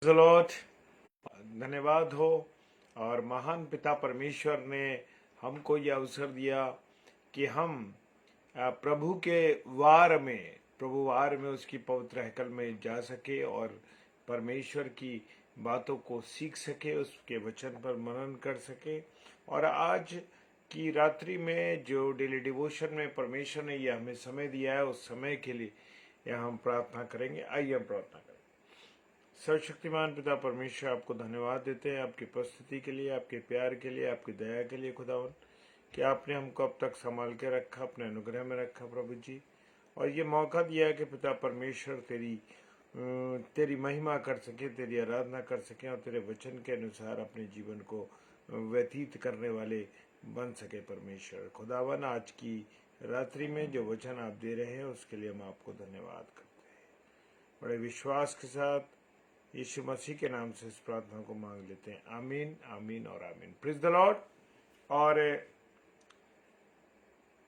Lord, धन्यवाद हो। और महान पिता परमेश्वर ने हमको यह अवसर दिया कि हम प्रभु वार में उसकी पवित्र हैकल में जा सके और परमेश्वर की बातों को सीख सके, उसके वचन पर मनन कर सके। और आज की रात्रि में जो डेली डिवोशन में परमेश्वर ने यह हमें समय दिया है, उस समय के लिए यह हम प्रार्थना करेंगे। आइए हम प्रार्थना करें। सर्वशक्तिमान पिता परमेश्वर, आपको धन्यवाद देते हैं आपकी उपस्थिति के लिए, आपके प्यार के लिए, आपकी दया के लिए खुदावन, कि आपने हमको अब तक संभाल के रखा, अपने अनुग्रह में रखा प्रभु जी। और ये मौका दिया है कि पिता परमेश्वर तेरी महिमा कर सके, तेरी आराधना कर सके और तेरे वचन के अनुसार अपने जीवन को व्यतीत करने वाले बन सके। परमेश्वर खुदावन, आज की रात्रि में जो वचन आप दे रहे हैं उसके लिए हम आपको धन्यवाद करते हैं। बड़े विश्वास के साथ यीशु मसीह के नाम से इस प्रार्थना को मांग लेते हैं। आमीन, आमीन और आमीन। Praise the lord. और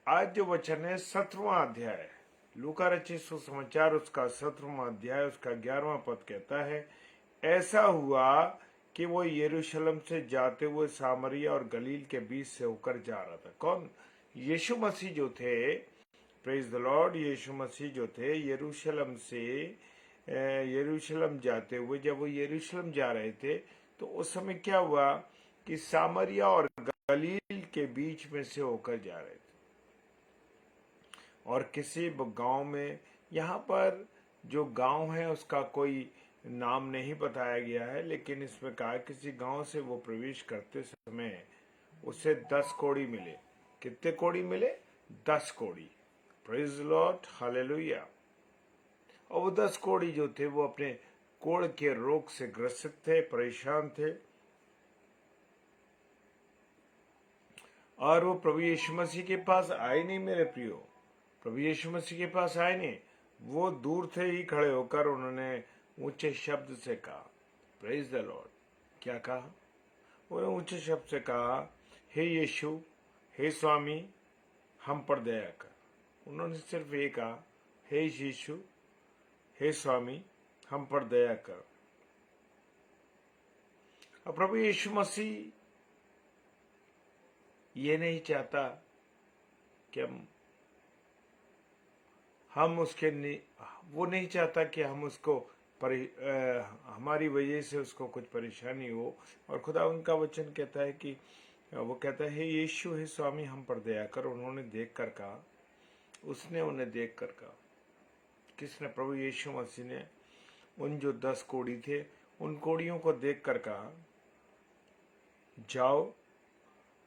आज जो वचन है 17वां अध्याय, लूका रचित सुसमाचार उसका 17वां अध्याय उसका 11वां पद कहता है, ऐसा हुआ कि वो यरूशलेम से जाते हुए सामरिया और गलील के बीच से होकर जा रहा था। कौन? यीशु मसीह जो थे, प्रेज द लॉर्ड, यीशु मसीह जो थे यरूशलेम जाते हुए, जब वो यरूशलेम जा रहे थे तो उस समय क्या हुआ कि सामरिया और गलील के बीच में से होकर जा रहे थे और किसी गांव में, यहाँ पर जो गांव है उसका कोई नाम नहीं बताया गया है, लेकिन इसमें कहा किसी गांव से वो प्रवेश करते समय उसे 10 कोड़ी मिले। कितने कोड़ी मिले? 10 कोड़ी। Praise Lord, hallelujah. और वो 10 कोड़ी जो थे वो अपने कोढ़ के रोग से ग्रसित थे, परेशान थे। और वो प्रभु यीशु मसीह के पास आए नहीं मेरे प्रियो, प्रभु यीशु मसीह के पास आए नहीं। वो दूर थे ही खड़े होकर उन्होंने ऊंचे शब्द से कहा, प्रेज द लॉर्ड। क्या कहा? उन्होंने ऊंचे शब्द से कहा, हे यीशु, हे स्वामी, हम पर दया कर। उन्होंने सिर्फ ये कहा, हे यीशु, हे स्वामी, हम पर दया कर। और प्रभु यीशु मसीह ये नहीं चाहता कि हम उसके वो नहीं चाहता कि हम उसको हमारी वजह से उसको कुछ परेशानी हो। और खुदा उनका वचन कहता है कि वो कहता है, हे यीशु, हे स्वामी, हम पर दया कर। उन्होंने देख कर कहा, उसने उन्हें देख कर कहा। किसने? प्रभु यीशु मसीह ने उन जो 10 कोड़ी थे उन कोड़ियों को देख कर कहा, जाओ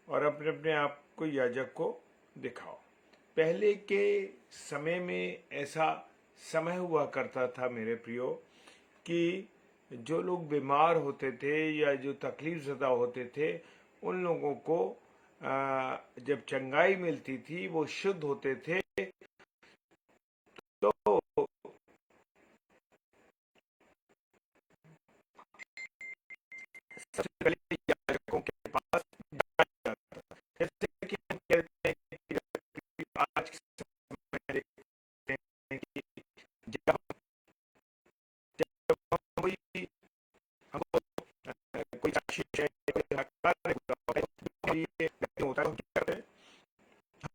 और अपने अपने आप को याजक को दिखाओ। पहले के समय में ऐसा समय हुआ करता था मेरे प्रियो, कि जो लोग बीमार होते थे या जो तकलीफ ज़दा होते थे, उन लोगों को जब चंगाई मिलती थी, वो शुद्ध होते थे, तो सबसे पहले याजकों के पास जाया जाता था। जैसे कि हम कहते हैं कि आज के समय में देखते हैं कि जब कोई हमको कोई आशीष है, कोई कार्य होता है, हम क्या करते हैं?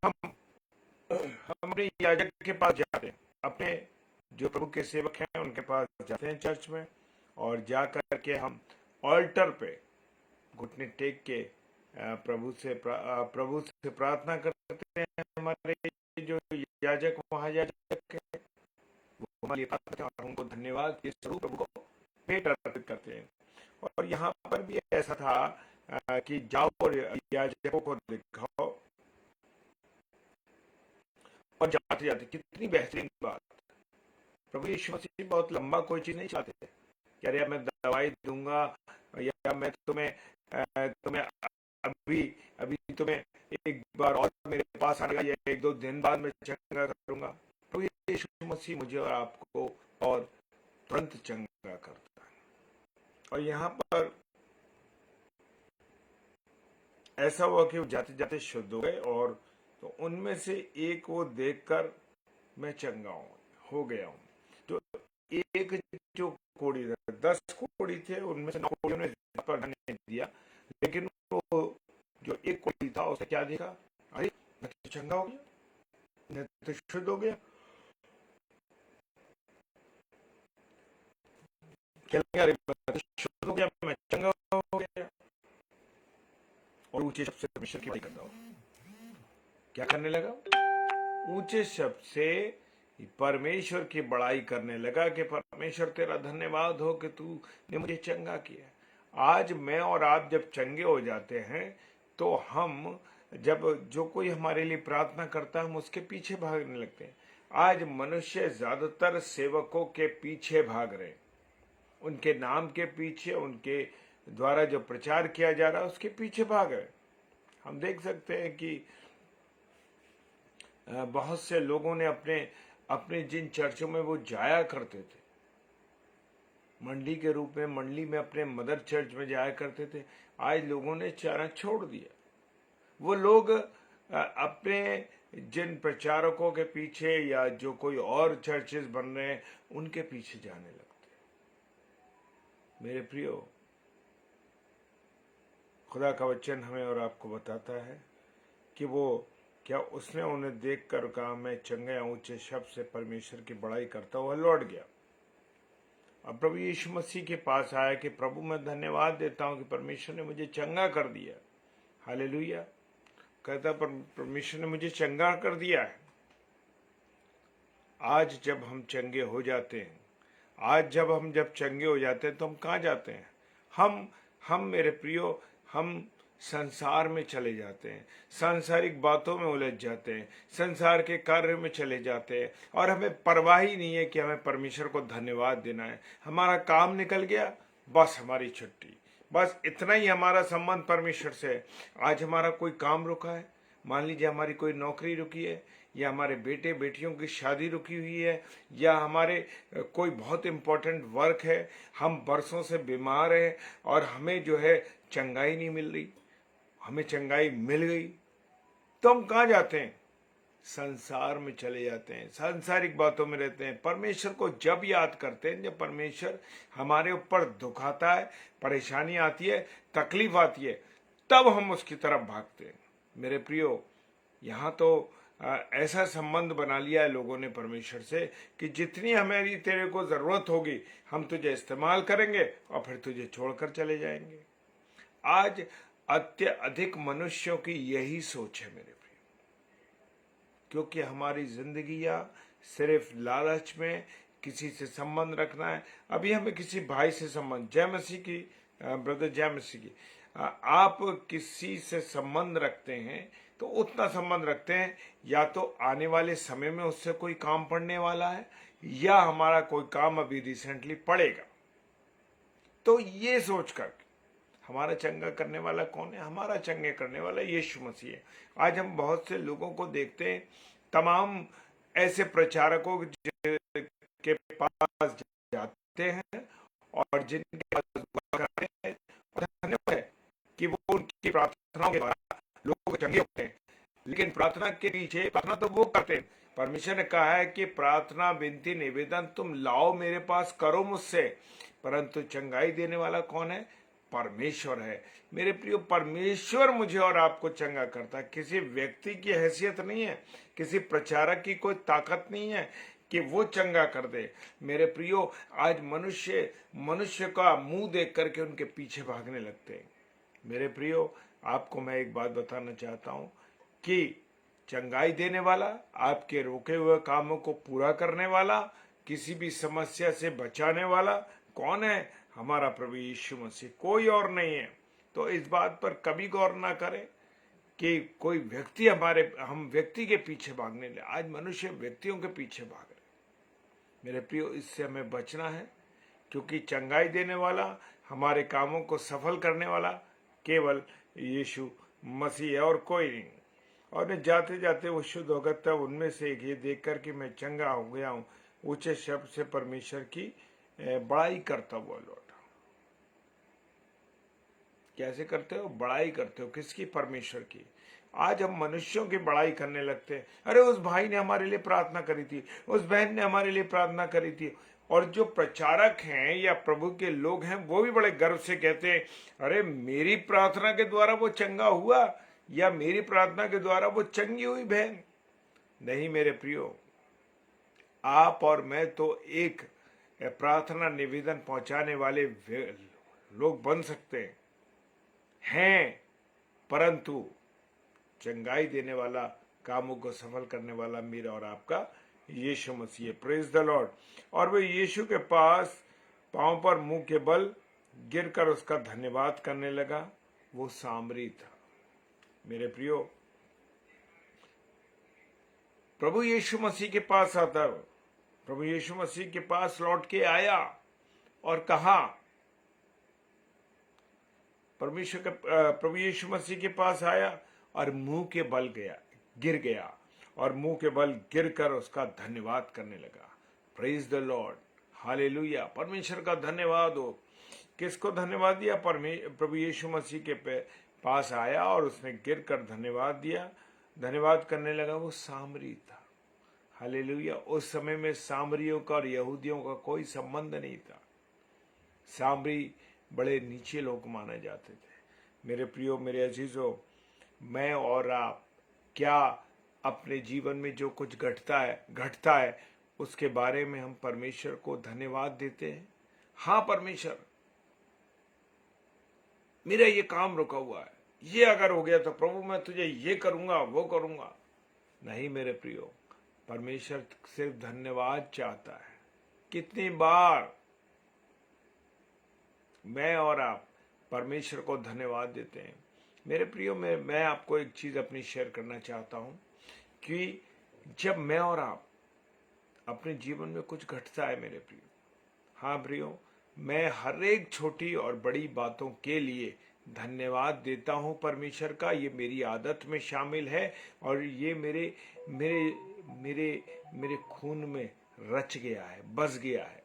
हम हम अपने याजक के पास जाते हैं, अपने जो प्रभु के सेवक हैं उनके पास जाते हैं चर्च में, और जा करके हम ऑल्टर पे घुटने टेक के प्रभु से प्रार्थना करते हैं। हमारे जो याजक महायाजक है वो हमारे लिए प्रार्थना करते हैं और उनको धन्यवाद के स्वरूप प्रभु को भेंट अर्पित करते हैं। और यहाँ पर भी ऐसा था कि जाओ और याजकों को दिखाओ। और जाते जाते, कितनी बेहतरीन बात, प्रभु यीशु मसीह बहुत लंबा कोई चीज नहीं चाहते कि अरे मैं दवाई दूंगा या मैं तुम्हें अभी अभी तुम्हें एक बार और मेरे पास आएगा या 1-2 दिन बाद मैं चंगा करूंगा। प्रभु यीशु मसीह मुझे और आपको और तुरंत चंगा करता है। और यहाँ पर ऐसा हुआ कि वो जाते जाते शुद्ध हो गए, और तो उनमें से एक वो देखकर मैं चंगा हो गया हूँ। तो एक जो कोड़ी था, 10 कोड़ी थे, उनमें से 9 कोड़ियों ने पर ध्यान नहीं दिया, लेकिन वो जो एक कोड़ी था उसने क्या देखा, अरे मैं तो चंगा हो गया, मैं तो शुद्ध हो गया। क्या लगा, अरे मैं तो शुद्ध हो गया, मैं चंगा हो गया, और ऊंचे शब्द से परमेश्वर की बड़ाई करता हूँ। क्या करने लगा, ऊंचे शब्द से परमेश्वर की बड़ाई करने लगा कि परमेश्वर तेरा धन्यवाद हो कि तू ने मुझे चंगा किया। आज मैं और आप जब चंगे हो जाते हैं तो हम, जब जो कोई हमारे लिए प्रार्थना करता है हम उसके पीछे भागने लगते हैं। आज मनुष्य ज्यादातर सेवकों के पीछे भाग रहे हैं, उनके नाम के पीछे, उनके द्वारा जो प्रचार किया जा रहा है उसके पीछे भाग रहे हैं। हम देख सकते हैं कि बहुत से लोगों ने अपने अपने जिन चर्चों में वो जाया करते थे, मंडली के रूप में, मंडली में अपने मदर चर्च में जाया करते थे, आज लोगों ने जाना छोड़ दिया। वो लोग अपने जिन प्रचारकों के पीछे या जो कोई और चर्चेस बन रहे हैं उनके पीछे जाने लगते हैं। मेरे प्रियो, खुदा का वचन हमें और आपको बताता है कि वो क्या उसने उन्हें देखकर कहा, मैं चंगे ऊंचे शब्द से परमेश्वर की बड़ाई करता हुआ लौट गया। अब प्रभु यीशु मसीह के पास आया कि प्रभु मैं धन्यवाद देता हूं कि परमेश्वर ने मुझे चंगा कर दिया। हालेलुया। कहता परमेश्वर ने मुझे चंगा कर दिया है। आज जब हम चंगे हो जाते हैं, आज जब चंगे हो जाते हैं तो हम कहाँ जाते हैं, हम मेरे प्रियो, हम संसार में चले जाते हैं, सांसारिक बातों में उलझ जाते हैं, संसार के कार्य में चले जाते हैं, और हमें परवाह ही नहीं है कि हमें परमेश्वर को धन्यवाद देना है। हमारा काम निकल गया, बस हमारी छुट्टी, बस इतना ही हमारा संबंध परमेश्वर से है। आज हमारा कोई काम रुका है, मान लीजिए हमारी कोई नौकरी रुकी है, या हमारे बेटे बेटियों की शादी रुकी हुई है, या हमारे कोई बहुत इम्पोर्टेंट वर्क है, हम बरसों से बीमार हैं और हमें जो है चंगाई नहीं मिल रही, हमें चंगाई मिल गई, तो हम कहाँ जाते हैं, संसार में चले जाते हैं, सांसारिक बातों में रहते हैं। परमेश्वर को जब याद करते हैं, जब परमेश्वर हमारे ऊपर दुख आता है, परेशानी आती है, तकलीफ आती है, तब हम उसकी तरफ भागते हैं। मेरे प्रियो, यहाँ तो ऐसा संबंध बना लिया है लोगों ने परमेश्वर से कि जितनी हमारी तेरे को जरूरत होगी हम तुझे इस्तेमाल करेंगे और फिर तुझे छोड़कर चले जाएंगे। आज अत्यधिक मनुष्यों की यही सोच है मेरे प्रिय, क्योंकि हमारी जिंदगियां सिर्फ लालच में किसी से संबंध रखना है। अभी हमें किसी भाई से संबंध, जय मसीह की ब्रदर, जय मसीह की, आप किसी से संबंध रखते हैं तो उतना संबंध रखते हैं या तो आने वाले समय में उससे कोई काम पड़ने वाला है, या हमारा कोई काम अभी रिसेंटली पड़ेगा। तो ये सोचकर हमारा चंगा करने वाला कौन है, हमारा चंगे करने वाला यीशु मसीह है। आज हम बहुत से लोगों को देखते हैं, तमाम ऐसे प्रचारकों के पास जाते हैं और जिनके पास दुआ करते हैं, और धन्यवाद है कि वो उनकी प्रार्थनाओं के द्वारा लोग चंगे होते हैं। लेकिन प्रार्थना के पीछे, प्रार्थना तो वो करते हैं, परमेश्वर ने कहा है कि प्रार्थना विनती निवेदन तुम लाओ मेरे पास, करो मुझसे, परंतु चंगाई देने वाला कौन है, परमेश्वर है। मेरे प्रियो, परमेश्वर मुझे और आपको चंगा करता है, किसी व्यक्ति की हैसियत नहीं है, किसी प्रचारक की कोई ताकत नहीं है कि वो चंगा कर दे। मेरे प्रियो, आज मनुष्य का मुंह देख करके उनके पीछे भागने लगते हैं। मेरे प्रियो, आपको मैं एक बात बताना चाहता हूं कि चंगाई देने वाला, आपके रोके हुए कामों को पूरा करने वाला, किसी भी समस्या से बचाने वाला कौन है, हमारा प्रभु यीशु मसीह, कोई और नहीं है। तो इस बात पर कभी गौर ना करें कि कोई व्यक्ति हम व्यक्ति के पीछे भागने लगे। आज मनुष्य व्यक्तियों के पीछे भाग रहे। मेरे प्रियो, इससे हमें बचना है, क्योंकि चंगाई देने वाला, हमारे कामों को सफल करने वाला केवल यीशु मसीह है और कोई नहीं। और मैं जाते जाते वो शुद्ध होगा, तब उनमें से एक ये देख कर कि मैं चंगा हो गया हूँ, ऊंचे शब्द से परमेश्वर की बड़ाई करता हुआ लौटा। कैसे करते हो, बड़ाई करते हो, किसकी, परमेश्वर की। आज हम मनुष्यों की बड़ाई करने लगते हैं। अरे उस भाई ने हमारे लिए प्रार्थना करी थी, उस बहन ने हमारे लिए प्रार्थना करी थी, और जो प्रचारक हैं या प्रभु के लोग हैं वो भी बड़े गर्व से कहते हैं, अरे मेरी प्रार्थना के द्वारा वो चंगा हुआ, या मेरी प्रार्थना के द्वारा वो चंगी हुई बहन। नहीं मेरे प्रियो, आप और मैं तो एक प्रार्थना निवेदन पहुंचाने वाले लोग बन सकते हैं, परंतु चंगाई देने वाला, कामों को सफल करने वाला मेरा और आपका Yeshu Masih. Praise the lord. और वो यीशु के पास पांव पर मुंह के बल गिरकर उसका धन्यवाद करने लगा। वो सामरी था। मेरे प्रियो, प्रभु यीशु मसीह के पास आता, प्रभु यीशु मसीह के पास लौट के आया और कहा, प्रभु यीशु मसीह के पास आया और मुंह के बल गिर गया और मुंह के बल गिरकर उसका धन्यवाद करने लगा। Praise the Lord, hallelujah. परमेश्वर का धन्यवाद हो। किसको धन्यवाद दिया? प्रभु यीशु मसीह के पास आया और उसने गिरकर धन्यवाद दिया, धन्यवाद करने लगा। वो सामरी था। हालेलुया। उस समय में सामरियों का और यहूदियों का कोई संबंध नहीं था। सामरी बड़े नीचे लोग माने जाते थे। मेरे प्रियो, मेरे अजीजों, मैं और आप क्या अपने जीवन में जो कुछ घटता है उसके बारे में हम परमेश्वर को धन्यवाद देते हैं? हाँ परमेश्वर, मेरा ये काम रुका हुआ है, ये अगर हो गया तो प्रभु मैं तुझे ये करूंगा, वो करूंगा। नहीं मेरे प्रियो, परमेश्वर सिर्फ धन्यवाद चाहता है। कितनी बार मैं और आप परमेश्वर को धन्यवाद देते हैं? मेरे प्रियो, मैं आपको एक चीज अपनी शेयर करना चाहता हूं कि जब मैं और आप अपने जीवन में कुछ घटता है मेरे प्रियो, हाँ प्रियो, मैं हर एक छोटी और बड़ी बातों के लिए धन्यवाद देता हूं परमेश्वर का। ये मेरी आदत में शामिल है और ये मेरे मेरे मेरे मेरे खून में रच गया है, बस गया है।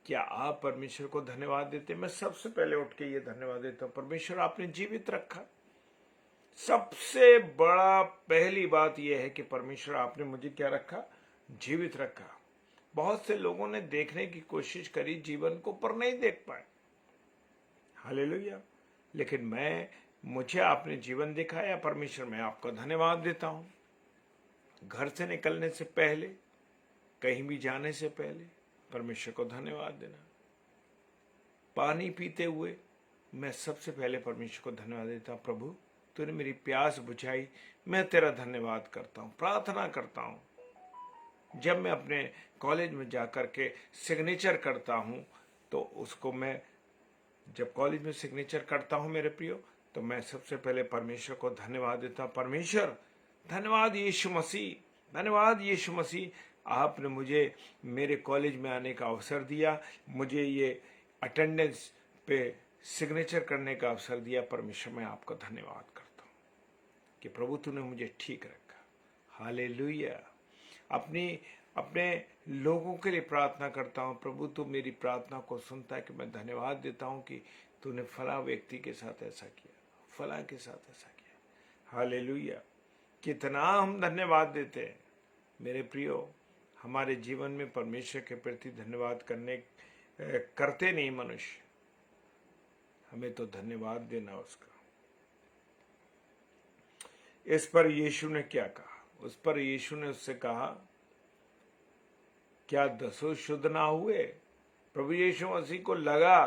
क्या आप परमेश्वर को धन्यवाद देते हैं? मैं सबसे पहले उठ के ये धन्यवाद देता हूं, परमेश्वर आपने जीवित रखा। सबसे बड़ा पहली बात यह है कि परमेश्वर आपने मुझे क्या रखा? जीवित रखा। बहुत से लोगों ने देखने की कोशिश करी जीवन को, पर नहीं देख पाए। हालेलुया। लेकिन मुझे आपने जीवन दिखाया। परमेश्वर, मैं आपका धन्यवाद देता हूं। घर से निकलने से पहले, कहीं भी जाने से पहले परमेश्वर को धन्यवाद देना। पानी पीते हुए मैं सबसे पहले परमेश्वर को धन्यवाद देता हूं। प्रभु, तूने मेरी प्यास बुझाई, मैं तेरा धन्यवाद करता हूं, प्रार्थना करता हूं। जब मैं अपने कॉलेज में जाकर के सिग्नेचर करता हूं, तो उसको मैं जब कॉलेज में सिग्नेचर करता हूं मेरे प्रियो, तो मैं सबसे पहले परमेश्वर को धन्यवाद देता हूं। परमेश्वर, धन्यवाद यीशु मसीह, धन्यवाद यीशु मसीह, आपने मुझे मेरे कॉलेज में आने का अवसर दिया, मुझे ये अटेंडेंस पे सिग्नेचर करने का अवसर दिया। परमेश्वर, मैं आपका धन्यवाद करता हूँ कि प्रभु तूने मुझे ठीक रखा। हालेलुया। अपने लोगों के लिए प्रार्थना करता हूँ। प्रभु तू मेरी प्रार्थना को सुनता है कि मैं धन्यवाद देता हूँ कि तूने फला व्यक्ति के साथ ऐसा किया, फला के साथ ऐसा किया। हालेलुया। कितना हम धन्यवाद देते हैं मेरे प्रियो। हमारे जीवन में परमेश्वर के प्रति धन्यवाद करते नहीं मनुष्य, हमें तो धन्यवाद देना उसका। इस पर यीशु ने क्या कहा? उस पर यीशु ने उससे कहा, क्या 10 शुद्ध ना हुए? प्रभु यीशु मसीह को लगा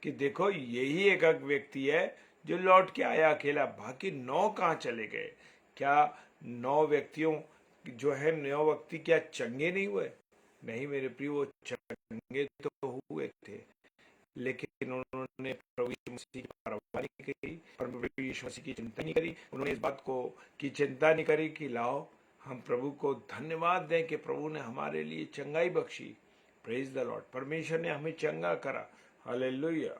कि देखो यही एक व्यक्ति है जो लौट के आया अकेला, बाकी 9 कहां चले गए? क्या 9 व्यक्तियों जो है 9 व्यक्ति क्या चंगे नहीं हुए? नहीं मेरे प्रिय, वो चंगे तो हुए थे, लेकिन उन्होंने प्रभु यीशु मसीह की परवाह नहीं करी, प्रभु यीशु मसीह की चिंता नहीं करी। उन्होंने इस बात को की चिंता नहीं करी कि लाओ हम प्रभु को धन्यवाद दें कि प्रभु ने हमारे लिए चंगाई बख्शी। Praise the Lord. परमेश्वर ने हमें चंगा करा। हालेलुया।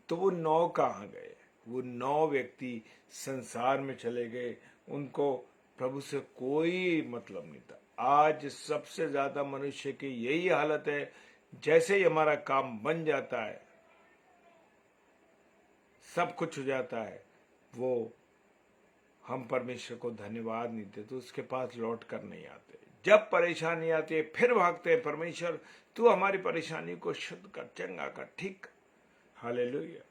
तो वो 9 कहां गए? वो 9 व्यक्ति संसार में चले गए, उनको प्रभु से कोई मतलब नहीं था। आज सबसे ज्यादा मनुष्य की यही हालत है, जैसे ही हमारा काम बन जाता है, सब कुछ हो जाता है, वो हम परमेश्वर को धन्यवाद नहीं देते, तो उसके पास लौट कर नहीं आते। जब परेशानी आती है फिर भागते हैं, परमेश्वर तू हमारी परेशानी को शुद्ध कर, चंगा कर, ठीक कर। हालेलुया।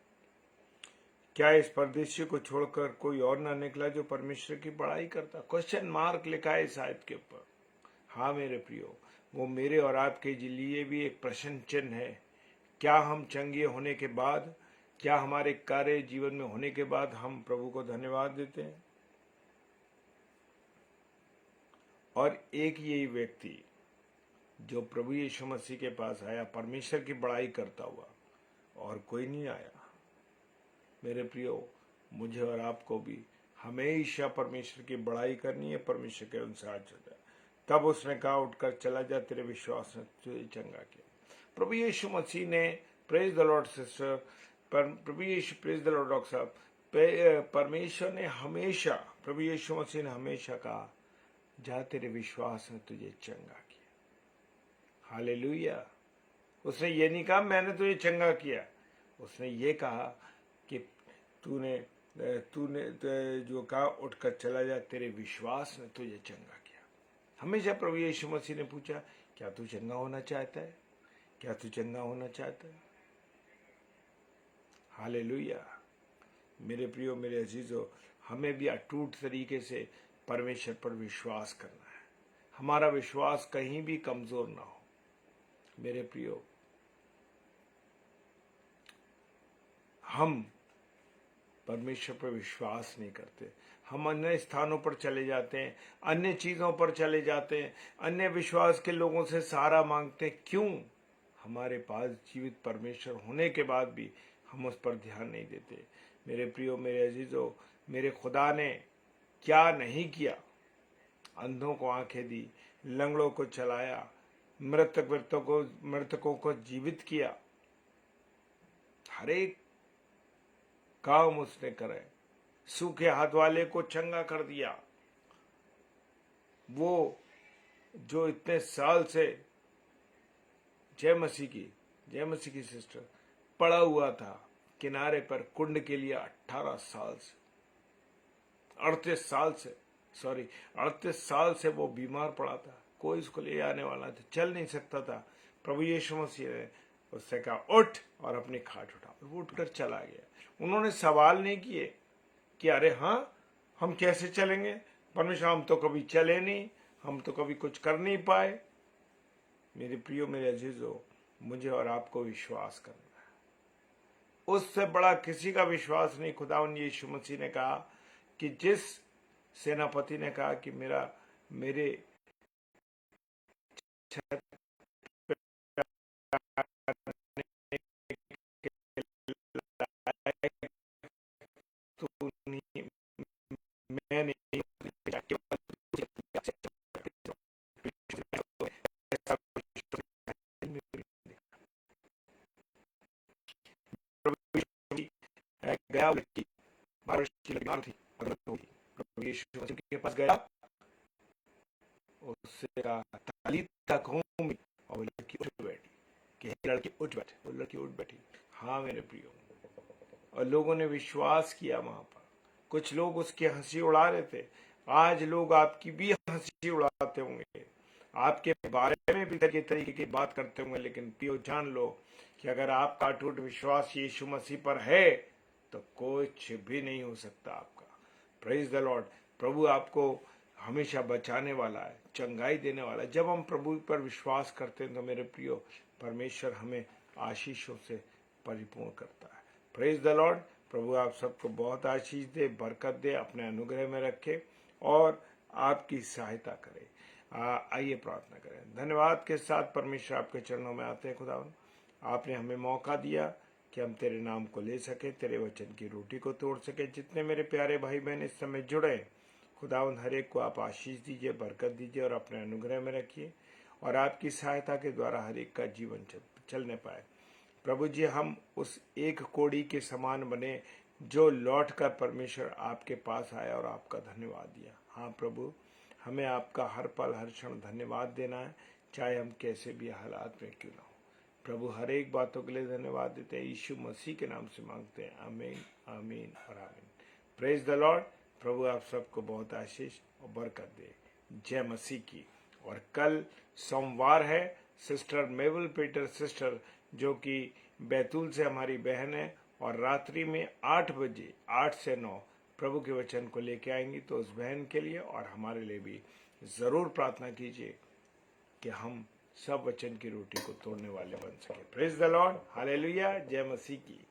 क्या इस परदेशी को छोड़कर कोई और ना निकला जो परमेश्वर की बड़ाई करता? क्वेश्चन मार्क लिखा है इस आयत के ऊपर। हाँ मेरे प्रियो, वो मेरे और आपके लिए भी एक प्रश्न चिन्ह है। क्या हम चंगे होने के बाद, क्या हमारे कार्य जीवन में होने के बाद हम प्रभु को धन्यवाद देते हैं? और एक यही व्यक्ति जो प्रभु यीशु मसीह के पास आया परमेश्वर की बड़ाई करता हुआ, और कोई नहीं आया। मेरे प्रियो, मुझे और आपको भी हमेशा परमेश्वर की बड़ाई करनी है, परमेश्वर के अनुसार चलना है। तब उसने कहा, उठकर चला जा, तेरे विश्वास ने तुझे चंगा किया। प्रभु यीशु मसीह ने, प्रेज द लॉर्ड सिस्टर, प्रभु Yeshu, praise the lord doctor साहब, परमेश्वर ने हमेशा, प्रभु यीशु मसीह ने हमेशा कहा, जा तेरे विश्वास ने तुझे चंगा किया। हालेलुया। उसने ये नहीं कहा मैंने तुझे चंगा किया, उसने ये कहा कि तूने जो कहा, उठकर चला जा, तेरे विश्वास ने तुझे चंगा किया। हमेशा प्रभु यीशु मसीह ने पूछा, क्या तू चंगा होना चाहता है? क्या तू चंगा होना चाहता है? हालेलुया। मेरे प्रियो, मेरे अजीजों, हमें भी अटूट तरीके से परमेश्वर पर विश्वास करना है। हमारा विश्वास कहीं भी कमजोर ना हो। मेरे प्रियो, हम परमेश्वर पर विश्वास नहीं करते, हम अन्य स्थानों पर चले जाते हैं, अन्य चीजों पर चले जाते हैं, अन्य विश्वास के लोगों से सहारा मांगते हैं। क्यों? हमारे पास जीवित परमेश्वर होने के बाद भी हम उस पर ध्यान नहीं देते। मेरे प्रियो, मेरे अजीजों, मेरे खुदा ने क्या नहीं किया? अंधों को आंखें दी, लंगड़ों को चलाया, मृतकों को जीवित किया। हर एक काम उसने करे। सूखे हाथ वाले को चंगा कर दिया। वो जो इतने साल से जय मसीह की सिस्टर पड़ा हुआ था किनारे पर कुंड के लिए 38 साल से वो बीमार पड़ा था। कोई उसको ले आने वाला था, चल नहीं सकता था। प्रभु यीशु मसीह ने उससे कहा, उठ और अपनी खाट उठा। वो उठकर चला गया। उन्होंने सवाल नहीं किए कि अरे हाँ, हम कैसे चलेंगे परमेश्वर, हम तो कभी चले नहीं, हम तो कभी कुछ कर नहीं पाए। मेरे प्रियो, मेरे अजीजों, मुझे और आपको विश्वास करना है। उससे बड़ा किसी का विश्वास नहीं। खुदावंद यीशु मसीह ने कहा कि जिस सेनापति ने कहा कि मेरे छत तो नहीं, मैं नहीं, गया व्यक्ति 12 वर्ष की बीमार थी, प्रभु यीशु मसीह के पास गया, उससे कहा, तालीता कूमी, और वो लड़की उठ बैठी। कि लड़की उठ बैठे, वो लड़की उठ बैठी। हाँ मेरे प्रियो, और लोगों ने विश्वास किया। वहां पर कुछ लोग उसकी हंसी उड़ा रहे थे। आज लोग आपकी भी हंसी उड़ाते होंगे, आपके बारे में भी तरीके की बात करते होंगे, लेकिन प्रियो जान लो कि अगर आपका अटूट विश्वास यीशु मसीह पर है तो कुछ भी नहीं हो सकता आपका। Praise the Lord. प्रभु आपको हमेशा बचाने वाला है, चंगाई देने वाला है। जब हम प्रभु पर विश्वास करते हैं तो मेरे प्रियो, परमेश्वर हमें आशीषों से परिपूर्ण करता है। Praise the Lord. प्रभु आप सबको बहुत आशीष दे, बरकत दे, अपने अनुग्रह में रखे और आपकी सहायता करे। आइए प्रार्थना करें। धन्यवाद के साथ परमेश्वर आपके चरणों में आते हैं। खुदावन, आपने हमें मौका दिया कि हम तेरे नाम को ले सके, तेरे वचन की रोटी को तोड़ सके। जितने मेरे प्यारे भाई बहन इस समय जुड़े, खुदावन हर एक को आप आशीष दीजिए, बरकत दीजिए और अपने अनुग्रह में रखिए, और आपकी सहायता के द्वारा हर एक का जीवन चलने पाए। प्रभु जी, हम उस एक कोड़ी के समान बने जो लौट कर परमेश्वर आपके पास आया और आपका धन्यवाद दिया। हाँ प्रभु, हमें आपका हर पल हर क्षण धन्यवाद देना है, चाहे हम कैसे भी हालात में क्यों ना हो। प्रभु हर एक बातों के लिए धन्यवाद देते हैं। यीशु मसीह के नाम से मांगते हैं, आमीन, आमीन और आमीन। Praise the Lord. प्रभु आप सबको बहुत आशीष और बरकत दे। जय मसीह की। और कल सोमवार है। सिस्टर मेवल पीटर सिस्टर जो कि बैतूल से हमारी बहन है और रात्रि में 8 बजे 8 से 9 प्रभु के वचन को लेके आएंगी। तो उस बहन के लिए और हमारे लिए भी जरूर प्रार्थना कीजिए कि हम सब वचन की रोटी को तोड़ने वाले बन सके। प्रेज द लॉर्ड, हालेलुया, जय मसीह की।